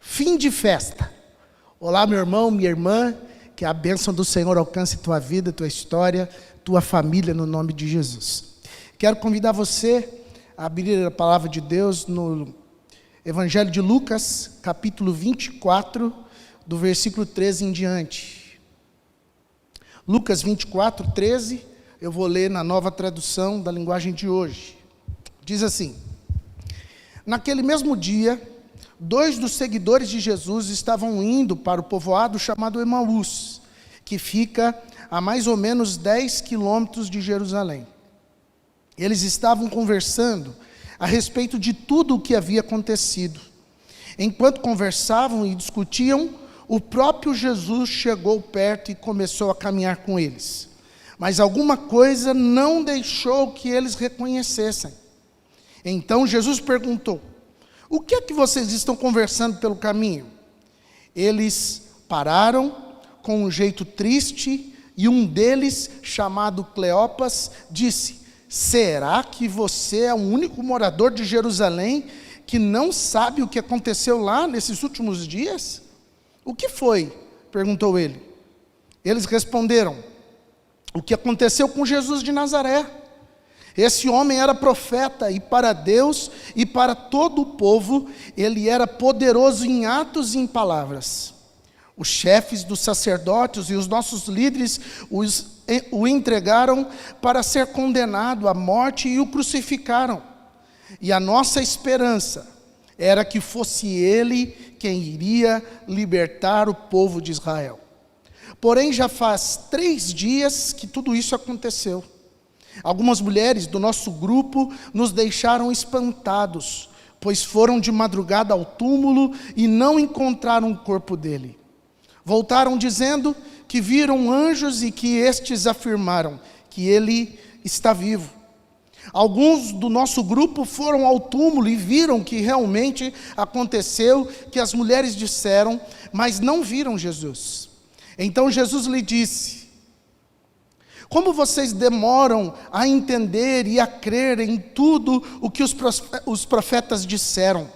Fim de festa. Olá, meu irmão, minha irmã, que a bênção do Senhor alcance tua vida, tua história, tua família, no nome de Jesus. Quero convidar você a abrir a palavra de Deus no Evangelho de Lucas, capítulo 24, do versículo 13 em diante. Lucas 24, 13, eu vou ler na nova tradução da linguagem de hoje. Diz assim: naquele mesmo dia, 2 dos seguidores de Jesus estavam indo para o povoado chamado Emaús, que fica a mais ou menos 10 quilômetros de Jerusalém. Eles estavam conversando a respeito de tudo o que havia acontecido. Enquanto conversavam e discutiam, o próprio Jesus chegou perto e começou a caminhar com eles. Mas alguma coisa não deixou que eles reconhecessem. Então Jesus perguntou: o que é que vocês estão conversando pelo caminho? Eles pararam com um jeito triste e um deles, chamado Cleopas, disse: será que você é o único morador de Jerusalém que não sabe o que aconteceu lá nesses últimos dias? O que foi? Perguntou ele. Eles responderam: o que aconteceu com Jesus de Nazaré. Esse homem era profeta, e para Deus e para todo o povo, ele era poderoso em atos e em palavras. Os chefes dos sacerdotes e os nossos líderes o entregaram para ser condenado à morte e o crucificaram. E a nossa esperança era que fosse ele quem iria libertar o povo de Israel. Porém, já faz 3 dias que tudo isso aconteceu. Algumas mulheres do nosso grupo nos deixaram espantados, pois foram de madrugada ao túmulo e não encontraram o corpo dele. Voltaram dizendo que viram anjos e que estes afirmaram que ele está vivo. Alguns do nosso grupo foram ao túmulo e viram que realmente aconteceu, que as mulheres disseram, mas não viram Jesus. Então Jesus lhe disse: como vocês demoram a entender e a crer em tudo o que os profetas disseram?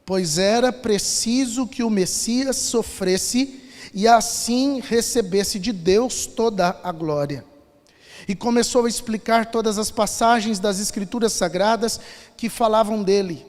Pois era preciso que o Messias sofresse e assim recebesse de Deus toda a glória. E começou a explicar todas as passagens das Escrituras Sagradas que falavam dele,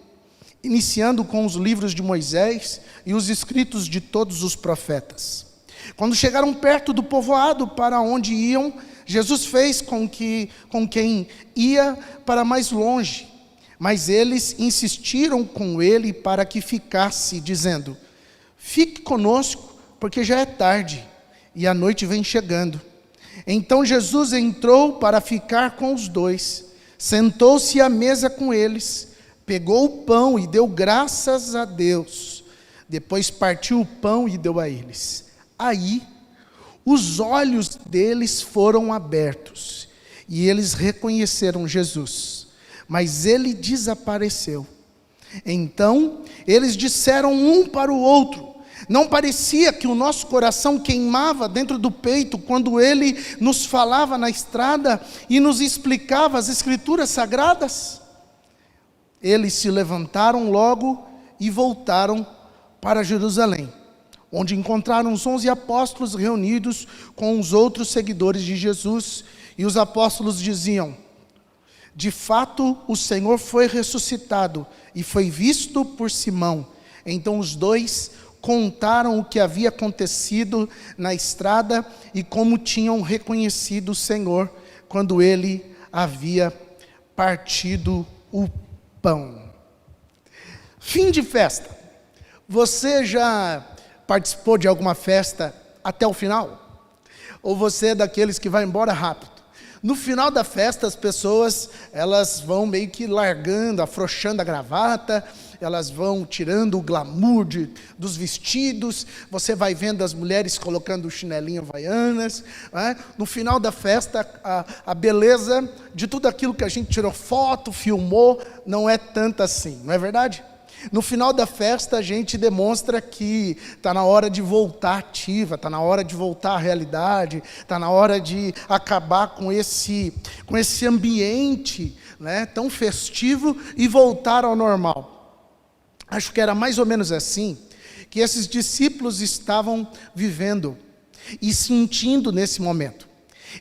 iniciando com os livros de Moisés e os escritos de todos os profetas. Quando chegaram perto do povoado para onde iam, Jesus fez com quem ia para mais longe, mas eles insistiram com ele para que ficasse, dizendo: fique conosco, porque já é tarde e a noite vem chegando. Então Jesus entrou para ficar com os 2, sentou-se à mesa com eles, pegou o pão e deu graças a Deus. Depois partiu o pão e deu a eles. Aí os olhos deles foram abertos e eles reconheceram Jesus, mas ele desapareceu. Então eles disseram um para o outro: não parecia que o nosso coração queimava dentro do peito quando ele nos falava na estrada e nos explicava as Escrituras Sagradas? Eles se levantaram logo e voltaram para Jerusalém, onde encontraram os 11 apóstolos reunidos com os outros seguidores de Jesus. E os apóstolos diziam: de fato, o Senhor foi ressuscitado e foi visto por Simão. Então os 2 contaram o que havia acontecido na estrada e como tinham reconhecido o Senhor quando ele havia partido o pão. Fim de festa. Você já participou de alguma festa até o final? Ou você é daqueles que vai embora rápido? No final da festa, as pessoas, elas vão meio que largando, afrouxando a gravata, elas vão tirando o glamour dos vestidos, você vai vendo as mulheres colocando o chinelinho havaianas, né? No final da festa, a beleza de tudo aquilo que a gente tirou foto, filmou, não é tanta assim, não é verdade? No final da festa, a gente demonstra que está na hora de voltar ativa, está na hora de voltar à realidade, está na hora de acabar com esse ambiente, né, tão festivo e voltar ao normal. Acho que era mais ou menos assim que esses discípulos estavam vivendo e sentindo nesse momento.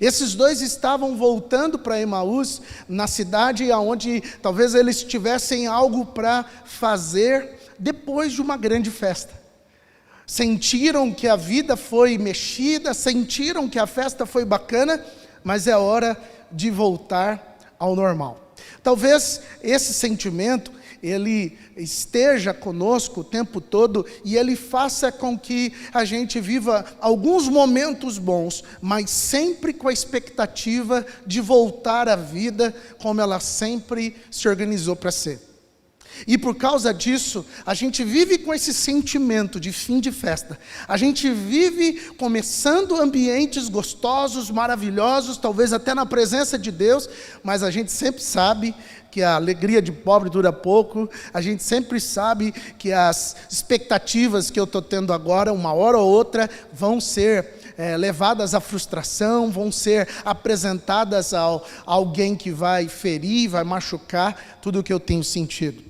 Esses dois estavam voltando para Emaús, na cidade onde talvez eles tivessem algo para fazer depois de uma grande festa. Sentiram que a vida foi mexida, sentiram que a festa foi bacana, mas é hora de voltar ao normal. Talvez esse sentimento, ele esteja conosco o tempo todo e ele faça com que a gente viva alguns momentos bons, mas sempre com a expectativa de voltar à vida como ela sempre se organizou para ser. E por causa disso, a gente vive com esse sentimento de fim de festa. A gente vive começando ambientes gostosos, maravilhosos, talvez até na presença de Deus, mas a gente sempre sabe que a alegria de pobre dura pouco, a gente sempre sabe que as expectativas que eu estou tendo agora, uma hora ou outra, vão ser levadas à frustração, vão ser apresentadas a alguém que vai ferir, vai machucar tudo o que eu tenho sentido.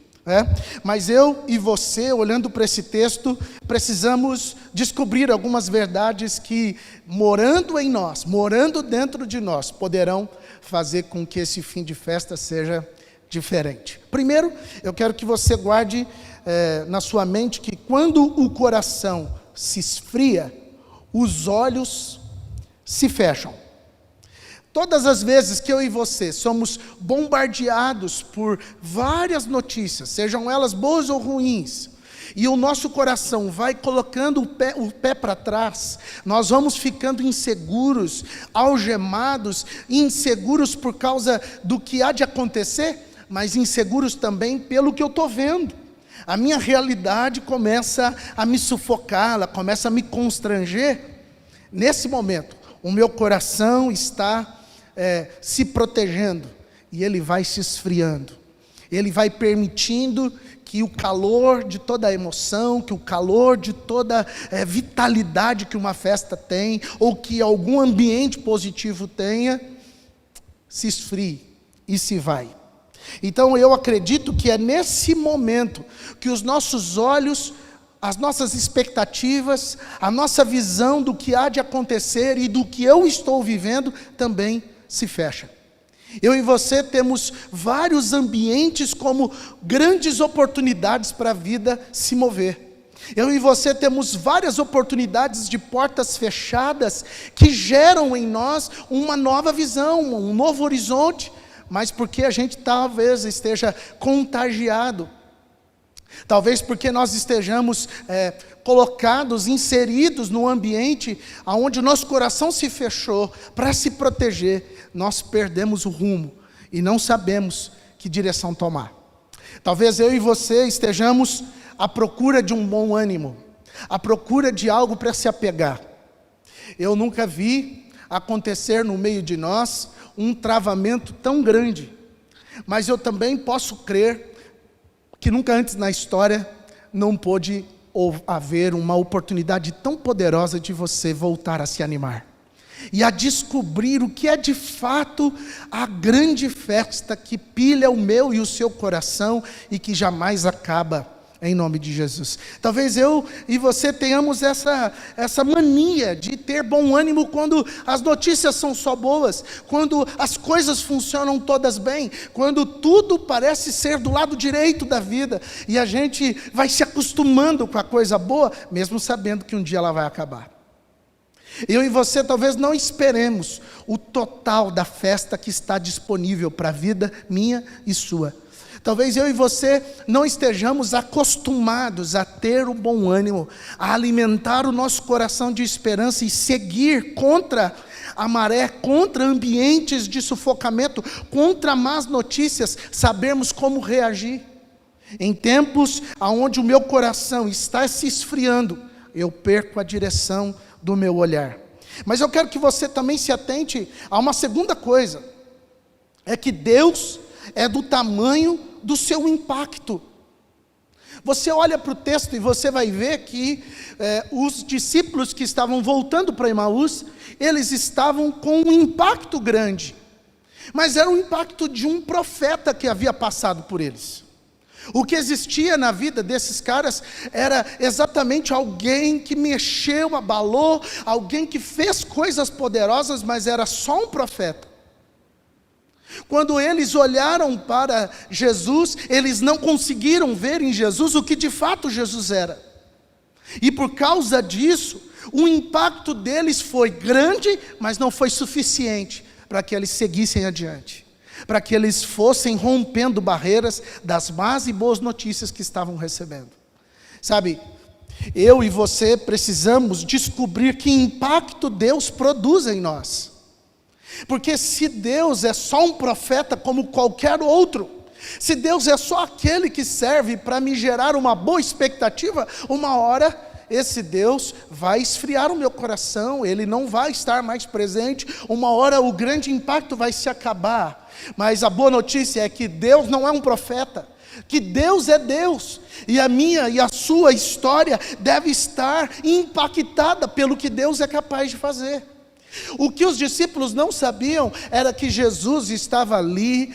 Mas eu e você, olhando para esse texto, precisamos descobrir algumas verdades que, morando em nós, morando dentro de nós, poderão fazer com que esse fim de festa seja diferente. Primeiro, eu quero que você guarde na sua mente que quando o coração se esfria, os olhos se fecham. Todas as vezes que eu e você somos bombardeados por várias notícias, sejam elas boas ou ruins, e o nosso coração vai colocando o pé para trás, nós vamos ficando inseguros, algemados, inseguros por causa do que há de acontecer, mas inseguros também pelo que eu estou vendo. A minha realidade começa a me sufocar, ela começa a me constranger. Nesse momento, o meu coração está se protegendo, e ele vai se esfriando, ele vai permitindo que o calor de toda a emoção, que o calor de toda vitalidade que uma festa tem, ou que algum ambiente positivo tenha, se esfrie e se vai. Então eu acredito que é nesse momento que os nossos olhos, as nossas expectativas, a nossa visão do que há de acontecer e do que eu estou vivendo também se fecha. Eu e você temos vários ambientes como grandes oportunidades para a vida se mover. Eu e você temos várias oportunidades de portas fechadas que geram em nós uma nova visão, um novo horizonte, mas porque a gente talvez esteja contagiado. Talvez porque nós estejamos colocados, inseridos num ambiente onde o nosso coração se fechou para se proteger, nós perdemos o rumo e não sabemos que direção tomar. Talvez eu e você estejamos à procura de um bom ânimo, à procura de algo para se apegar. Eu nunca vi acontecer no meio de nós um travamento tão grande, mas eu também posso crer que nunca antes na história não pôde haver uma oportunidade tão poderosa de você voltar a se animar e a descobrir o que é de fato a grande festa que pilha o meu e o seu coração e que jamais acaba, em nome de Jesus. Talvez eu e você tenhamos essa mania de ter bom ânimo quando as notícias são só boas, quando as coisas funcionam todas bem, quando tudo parece ser do lado direito da vida, e a gente vai se acostumando com a coisa boa, mesmo sabendo que um dia ela vai acabar. Eu e você talvez não esperemos o total da festa que está disponível para a vida minha e sua. Talvez eu e você não estejamos acostumados a ter o bom ânimo, a alimentar o nosso coração de esperança e seguir contra a maré, contra ambientes de sufocamento, contra más notícias, sabermos como reagir. Em tempos onde o meu coração está se esfriando, eu perco a direção do meu olhar. Mas eu quero que você também se atente a uma segunda coisa, é que Deus é do tamanho do seu impacto. Você olha para o texto e você vai ver que os discípulos que estavam voltando para Emaús, eles estavam com um impacto grande, mas era o impacto de um profeta que havia passado por eles. O que existia na vida desses caras era exatamente alguém que mexeu, abalou, alguém que fez coisas poderosas, mas era só um profeta. Quando eles olharam para Jesus, eles não conseguiram ver em Jesus o que de fato Jesus era. E por causa disso, o impacto deles foi grande, mas não foi suficiente para que eles seguissem adiante, para que eles fossem rompendo barreiras das más e boas notícias que estavam recebendo. Sabe, eu e você precisamos descobrir que impacto Deus produz em nós. Porque se Deus é só um profeta como qualquer outro, se Deus é só aquele que serve para me gerar uma boa expectativa, uma hora esse Deus vai esfriar o meu coração, Ele não vai estar mais presente, uma hora o grande impacto vai se acabar. Mas a boa notícia é que Deus não é um profeta, que Deus é Deus, e a minha e a sua história deve estar impactada pelo que Deus é capaz de fazer. O que os discípulos não sabiam era que Jesus estava ali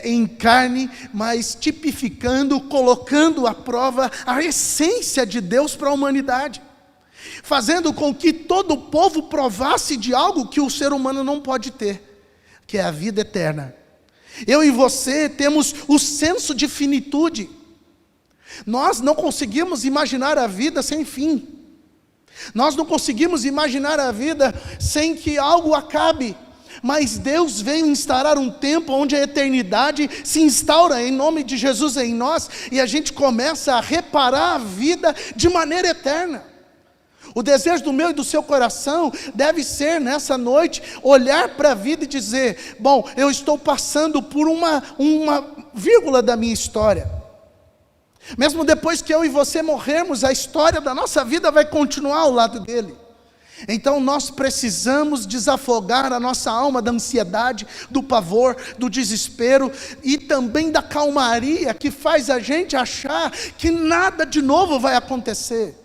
em carne, mas tipificando, colocando à prova a essência de Deus para a humanidade, fazendo com que todo o povo provasse de algo que o ser humano não pode ter, que é a vida eterna. Eu e você temos o senso de finitude. Nós não conseguimos imaginar a vida sem fim. Nós não conseguimos imaginar a vida sem que algo acabe, mas Deus veio instaurar um tempo onde a eternidade se instaura em nome de Jesus em nós, e a gente começa a reparar a vida de maneira eterna. O desejo do meu e do seu coração deve ser nessa noite, olhar para a vida e dizer, bom, eu estou passando por uma vírgula da minha história. Mesmo depois que eu e você morrermos, a história da nossa vida vai continuar ao lado dele. Então nós precisamos desafogar a nossa alma da ansiedade, do pavor, do desespero e também da calmaria que faz a gente achar que nada de novo vai acontecer.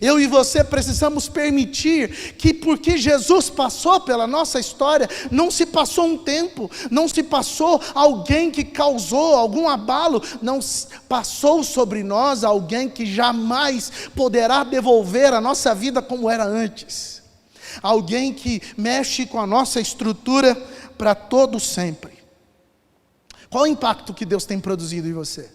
Eu e você precisamos permitir que, porque Jesus passou pela nossa história, não se passou um tempo, não se passou alguém que causou algum abalo, não passou sobre nós alguém que jamais poderá devolver a nossa vida como era antes. Alguém que mexe com a nossa estrutura para todo sempre. Qual o impacto que Deus tem produzido em você?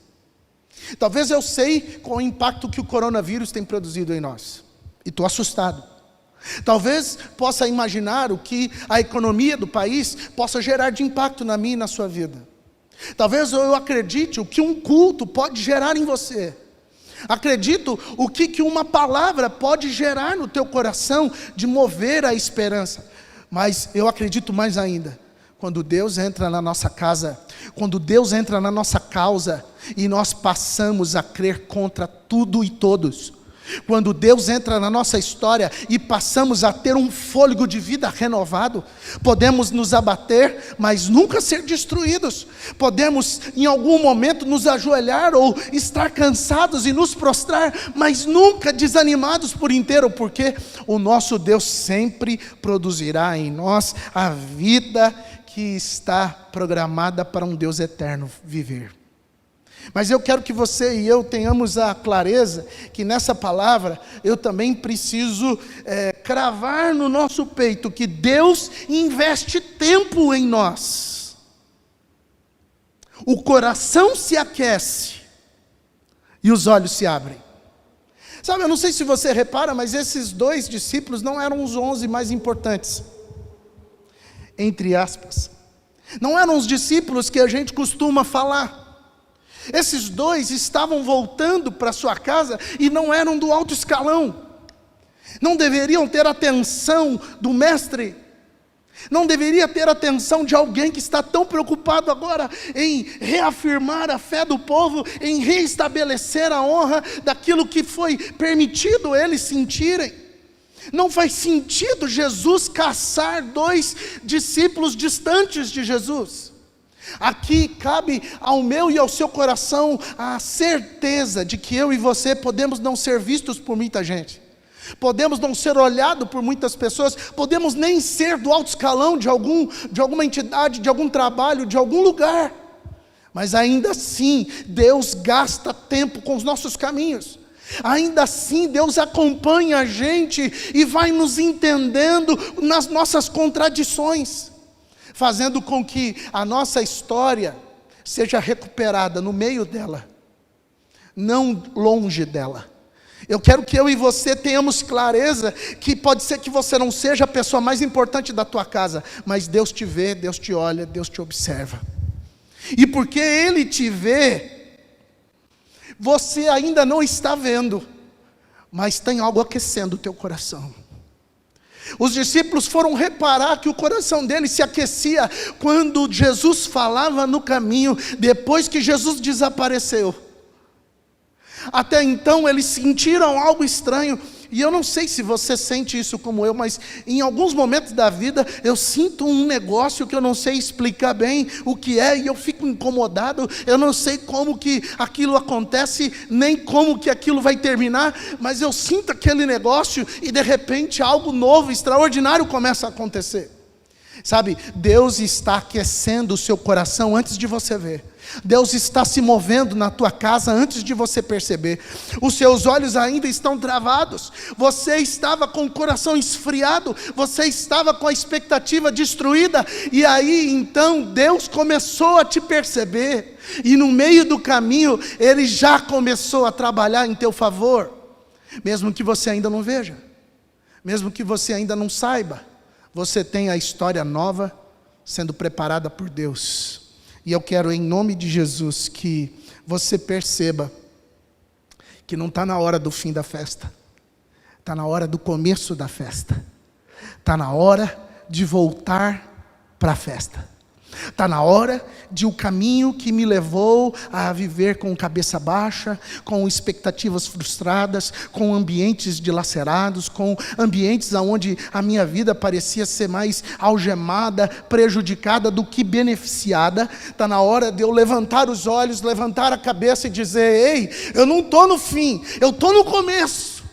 Talvez eu sei qual o impacto que o coronavírus tem produzido em nós, e estou assustado. Talvez possa imaginar o que a economia do país possa gerar de impacto na minha e na sua vida. Talvez eu acredite o que um culto pode gerar em você. Acredito o que uma palavra pode gerar no teu coração, de mover a esperança. Mas eu acredito mais ainda, quando Deus entra na nossa casa, quando Deus entra na nossa causa, e nós passamos a crer contra tudo e todos. Quando Deus entra na nossa história e passamos a ter um fôlego de vida renovado, podemos nos abater, mas nunca ser destruídos. Podemos em algum momento nos ajoelhar ou estar cansados e nos prostrar, mas nunca desanimados por inteiro, porque o nosso Deus sempre produzirá em nós a vida que está programada para um Deus eterno viver. Mas eu quero que você e eu tenhamos a clareza que nessa palavra eu também preciso cravar no nosso peito que Deus investe tempo em nós. O coração se aquece e os olhos se abrem. Sabe, eu não sei se você repara, mas esses 2 discípulos não eram os 11 mais importantes, entre aspas. Não eram os discípulos que a gente costuma falar. Esses 2 estavam voltando para sua casa e não eram do alto escalão. Não deveriam ter atenção do mestre. Não deveria ter atenção de alguém que está tão preocupado agora em reafirmar a fé do povo, em reestabelecer a honra daquilo que foi permitido eles sentirem. Não faz sentido Jesus caçar 2 discípulos distantes de Jesus. Aqui cabe ao meu e ao seu coração a certeza de que eu e você podemos não ser vistos por muita gente, podemos não ser olhados por muitas pessoas, podemos nem ser do alto escalão de alguma entidade, de algum trabalho, de algum lugar, Mas ainda assim, Deus gasta tempo com os nossos caminhos. Ainda assim, Deus acompanha a gente e vai nos entendendo nas nossas contradições, fazendo com que a nossa história seja recuperada no meio dela, não longe dela. Eu quero que eu e você tenhamos clareza que pode ser que você não seja a pessoa mais importante da tua casa, mas Deus te vê, Deus te olha, Deus te observa. E porque Ele te vê, você ainda não está vendo, mas tem algo aquecendo o teu coração. Os discípulos foram reparar que o coração deles se aquecia quando Jesus falava no caminho, depois que Jesus desapareceu. Até então eles sentiram algo estranho, e eu não sei se você sente isso como eu, mas em alguns momentos da vida eu sinto um negócio que eu não sei explicar bem o que é, e eu fico incomodado, eu não sei como que aquilo acontece, nem como que aquilo vai terminar, mas eu sinto aquele negócio e de repente algo novo, extraordinário começa a acontecer. Sabe, Deus está aquecendo o seu coração antes de você ver. Deus está se movendo na tua casa antes de você perceber. Os seus olhos ainda estão travados. Você estava com o coração esfriado. Você estava com a expectativa destruída. E aí então Deus começou a te perceber. E no meio do caminho Ele já começou a trabalhar em teu favor. Mesmo que você ainda não veja. Mesmo que você ainda não saiba. Você tem a história nova sendo preparada por Deus. E eu quero, em nome de Jesus, que você perceba que não está na hora do fim da festa. Está na hora do começo da festa. Está na hora de voltar para a festa. Está na hora de o caminho que me levou a viver com cabeça baixa, com expectativas frustradas, com ambientes dilacerados, com ambientes onde a minha vida parecia ser mais algemada, prejudicada do que beneficiada. Está na hora de eu levantar os olhos, levantar a cabeça e dizer: ei, eu não estou no fim, eu estou no começo.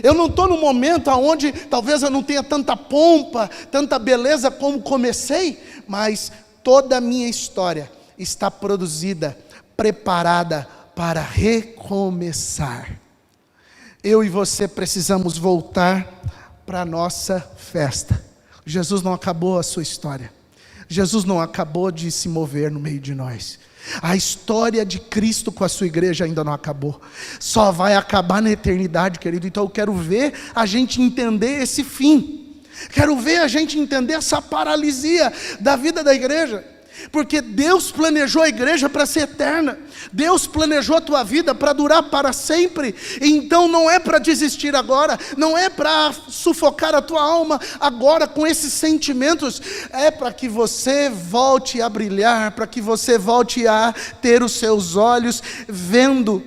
Eu não estou no momento onde talvez eu não tenha tanta pompa, tanta beleza como comecei, mas toda a minha história está produzida, preparada para recomeçar. Eu e você precisamos voltar para a nossa festa. Jesus não acabou a sua história. Jesus não acabou de se mover no meio de nós. A história de Cristo com a sua igreja ainda não acabou. Só vai acabar na eternidade, querido. Então eu quero ver a gente entender esse fim. Quero ver a gente entender essa paralisia da vida da igreja. Porque Deus planejou a igreja para ser eterna. Deus planejou a tua vida para durar para sempre. Então não é para desistir agora. Não é para sufocar a tua alma agora com esses sentimentos. É para que você volte a brilhar. Para que você volte a ter os seus olhos vendo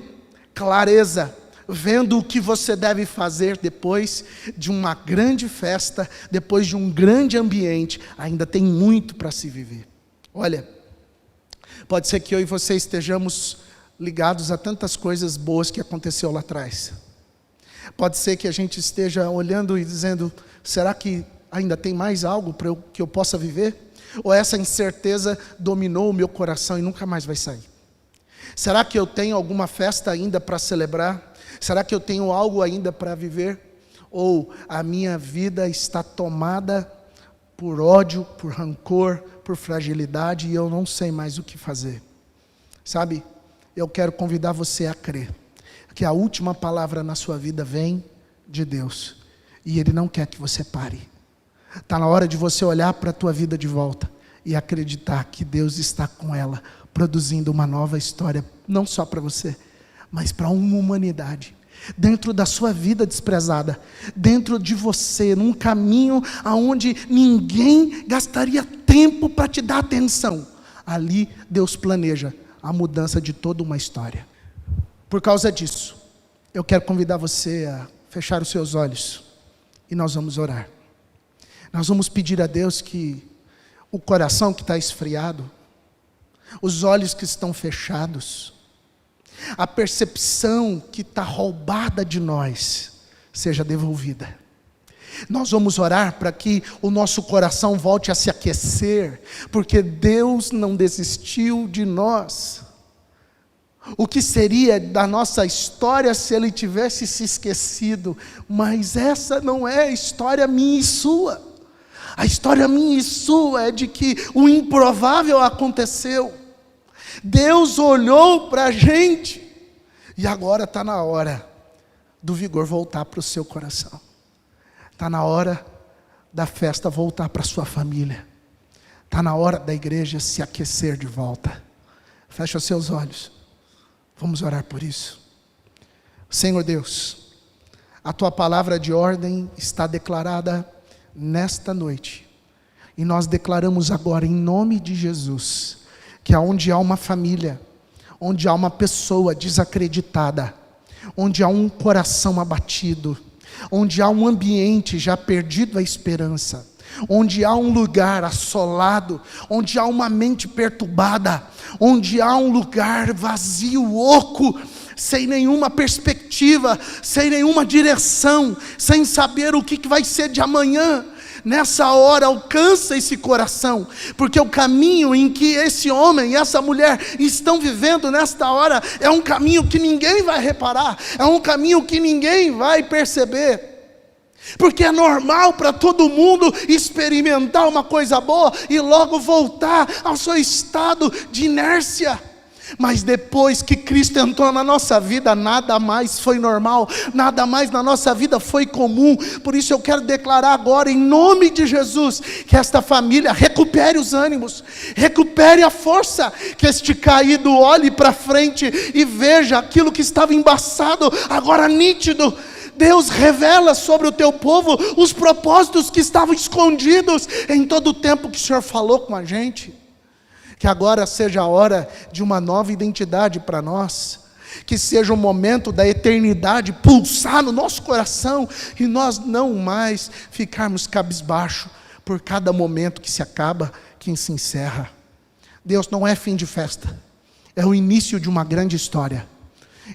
clareza, vendo o que você deve fazer depois de uma grande festa, depois de um grande ambiente. Ainda tem muito para se viver. Olha, pode ser que eu e você estejamos ligados a tantas coisas boas que aconteceu lá atrás. Pode ser que a gente esteja olhando e dizendo: será que ainda tem mais algo que eu possa viver? Ou essa incerteza dominou o meu coração e nunca mais vai sair? Será que eu tenho alguma festa ainda para celebrar? Será que eu tenho algo ainda para viver? Ou a minha vida está tomada por ódio, por rancor, por fragilidade, e eu não sei mais o que fazer? Sabe, eu quero convidar você a crer que a última palavra na sua vida vem de Deus, e Ele não quer que você pare. Está na hora de você olhar para a tua vida de volta e acreditar que Deus está com ela, produzindo uma nova história, não só para você, mas para uma humanidade. Dentro da sua vida desprezada, dentro de você, num caminho aonde ninguém gastaria tempo para te dar atenção. Ali Deus planeja a mudança de toda uma história. Por causa disso, eu quero convidar você a fechar os seus olhos e nós vamos orar. Nós vamos pedir a Deus que o coração que está esfriado, os olhos que estão fechados, a percepção que está roubada de nós seja devolvida. Nós vamos orar para que o nosso coração volte a se aquecer, porque Deus não desistiu de nós. O que seria da nossa história se ele tivesse se esquecido? Mas essa não é a história minha e sua. A história minha e sua é de que o improvável aconteceu. Deus olhou para a gente e agora está na hora do vigor voltar para o seu coração. Está na hora da festa voltar para a sua família. Está na hora da igreja se aquecer de volta. Fecha os seus olhos. Vamos orar por isso. Senhor Deus, a tua palavra de ordem está declarada nesta noite. E nós declaramos agora em nome de Jesus, que aonde há uma família, onde há uma pessoa desacreditada, onde há um coração abatido, onde há um ambiente já perdido a esperança, onde há um lugar assolado, onde há uma mente perturbada, onde há um lugar vazio, oco, sem nenhuma perspectiva, sem nenhuma direção, sem saber o que vai ser de amanhã. Nessa hora alcança esse coração, porque o caminho em que esse homem e essa mulher estão vivendo nesta hora é um caminho que ninguém vai reparar, é um caminho que ninguém vai perceber, porque é normal para todo mundo experimentar uma coisa boa e logo voltar ao seu estado de inércia. Mas depois que Cristo entrou na nossa vida, nada mais foi normal, nada mais na nossa vida foi comum. Por isso eu quero declarar agora, em nome de Jesus, que esta família recupere os ânimos, recupere a força, que este caído olhe para frente e veja aquilo que estava embaçado, agora nítido. Deus, revela sobre o teu povo os propósitos que estavam escondidos em todo o tempo que o Senhor falou com a gente. Que agora seja a hora de uma nova identidade para nós, que seja o momento da eternidade pulsar no nosso coração, e nós não mais ficarmos cabisbaixo por cada momento que se acaba, que se encerra. Deus, não é fim de festa, é o início de uma grande história.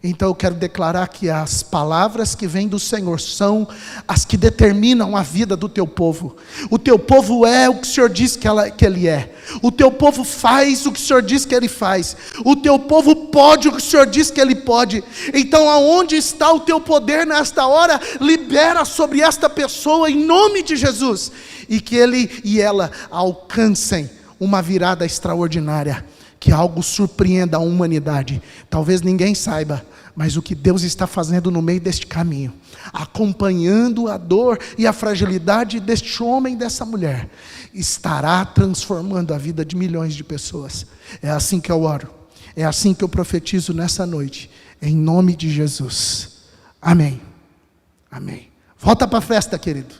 Então eu quero declarar que as palavras que vêm do Senhor são as que determinam a vida do teu povo. O teu povo é o que o Senhor diz que ele é. O teu povo faz o que o Senhor diz que ele faz. O teu povo pode o que o Senhor diz que ele pode. Então aonde está o teu poder nesta hora? Libera sobre esta pessoa em nome de Jesus. E que ele e ela alcancem uma virada extraordinária. Que algo surpreenda a humanidade. Talvez ninguém saiba, mas o que Deus está fazendo no meio deste caminho, acompanhando a dor e a fragilidade deste homem e dessa mulher, estará transformando a vida de milhões de pessoas. É assim que eu oro, é assim que eu profetizo nessa noite, em nome de Jesus. Amém. Amém. Volta para a festa, querido.